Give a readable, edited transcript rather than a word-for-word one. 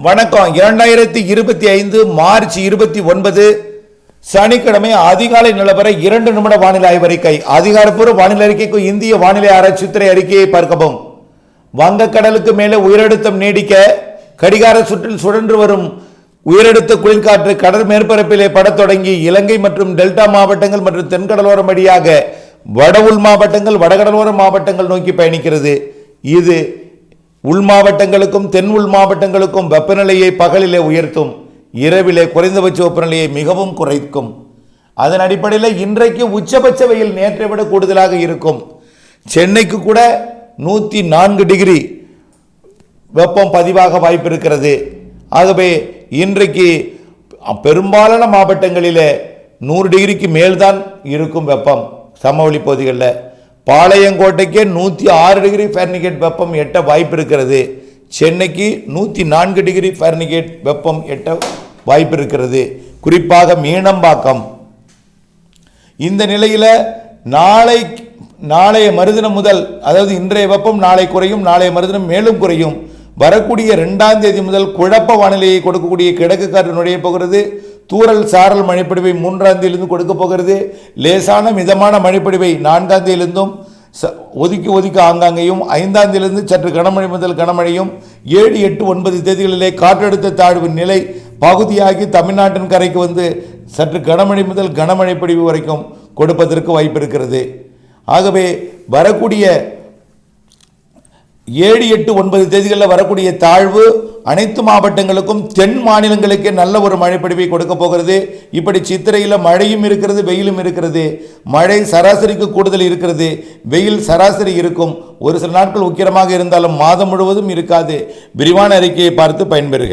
வணக்கம். 2025 மார்ச் 29 சனிக்கிழமை அதிகாலை நிலவர 2 நிமிட வானிலை ஆய்வறிக்கை. அதிகாரப்பூர்வ வானிலை அறிக்கைக்கு இந்திய வானிலை ஆராய்ச்சித்துறை அறிக்கையை பார்க்கவும். வங்கக்கடலுக்கு மேலே உயரழுத்தம் நீடிக்க கடிகார சுற்றில் சுழன்று வரும் உயரழுத்த குளிர்காற்று கடல் மேற்பரப்பிலே படத் தொடங்கி இலங்கை மற்றும் டெல்டா மாவட்டங்கள் மற்றும் தென்கடலோரம் வழியாக வட உள் மாவட்டங்கள் வடகடலோர மாவட்டங்கள் நோக்கி பயணிக்கிறது. இது உள் மாவட்டங்களுக்கும் தென் உள் மாவட்டங்களுக்கும் வெப்பநிலையை பகலிலே உயர்த்தும், இரவிலே குறைந்தபட்ச வெப்பநிலையை மிகவும் குறைக்கும். அதன் அடிப்படையில் இன்றைக்கு உச்சபட்ச வெயில் நேற்றை விட கூடுதலாக இருக்கும். சென்னைக்கு கூட 104 டிகிரி வெப்பம் பதிவாக வாய்ப்பு இருக்கிறது. ஆகவே இன்றைக்கு பெரும்பாலான மாவட்டங்களிலே 100 டிகிரிக்கு மேல்தான் இருக்கும் வெப்பம். சமவெளி பகுதிகளில் பாளையங்கோட்டைக்கே 106 டிகிரி ஃபாரன்ஹீட் வெப்பம் எட்ட வாய்ப்பு இருக்கிறது. சென்னைக்கு 104 டிகிரி ஃபாரன்ஹீட் வெப்பம் எட்ட வாய்ப்பு இருக்கிறது. குறிப்பாக மீனம்பாக்கம். இந்த நிலையில் நாளைய மறுதினம் முதல், அதாவது இன்றைய வெப்பம் நாளை குறையும், நாளைய மறுதினம் மேலும் குறையும். வரக்கூடிய 2ஆம் தேதி முதல் குழப்ப வானிலையை கொடுக்கக்கூடிய கிழக்கு காற்று நுழைய போகிறது. தூறல் சாரல் மழைப்பொழிவை 3ஆம் தேதியிலிருந்து கொடுக்க போகிறது. லேசான மிதமான மழைப்பொழிவை 4ஆம் தேதியிலிருந்தும் ஒதுக்கி ஆங்காங்கேயும் 5ஆம் தேதியிலிருந்து சற்று கனமழை முதல் கனமழையும் 7, 8, 9 தேதிகளிலே காற்றழுத்த தாழ்வு நிலை பகுதியாகி தமிழ்நாட்டின் கரைக்கு வந்து சற்று கனமழை முதல் கனமழை பொழிவு வரைக்கும் கொடுப்பதற்கு வாய்ப்பு இருக்கிறது. ஆகவே வரக்கூடிய 7, 8, 9 தேதிகளில் வரக்கூடிய தாழ்வு அனைத்து மாவட்டங்களுக்கும் தென் மாநிலங்களுக்கே நல்ல ஒரு மழைப்பொழிவை கொடுக்க போகிறது. இப்படி சித்திரையில் மழையும் இருக்கிறது, வெயிலும் இருக்கிறது. மழை சராசரிக்கு கூடுதல் இருக்கிறது, வெயில் சராசரி இருக்கும். ஒரு சில நாட்கள் உக்கிரமாக இருந்தாலும் மாதம் முழுவதும் இருக்காது. விரிவான அறிக்கையை பார்த்து பயன்பெறுக.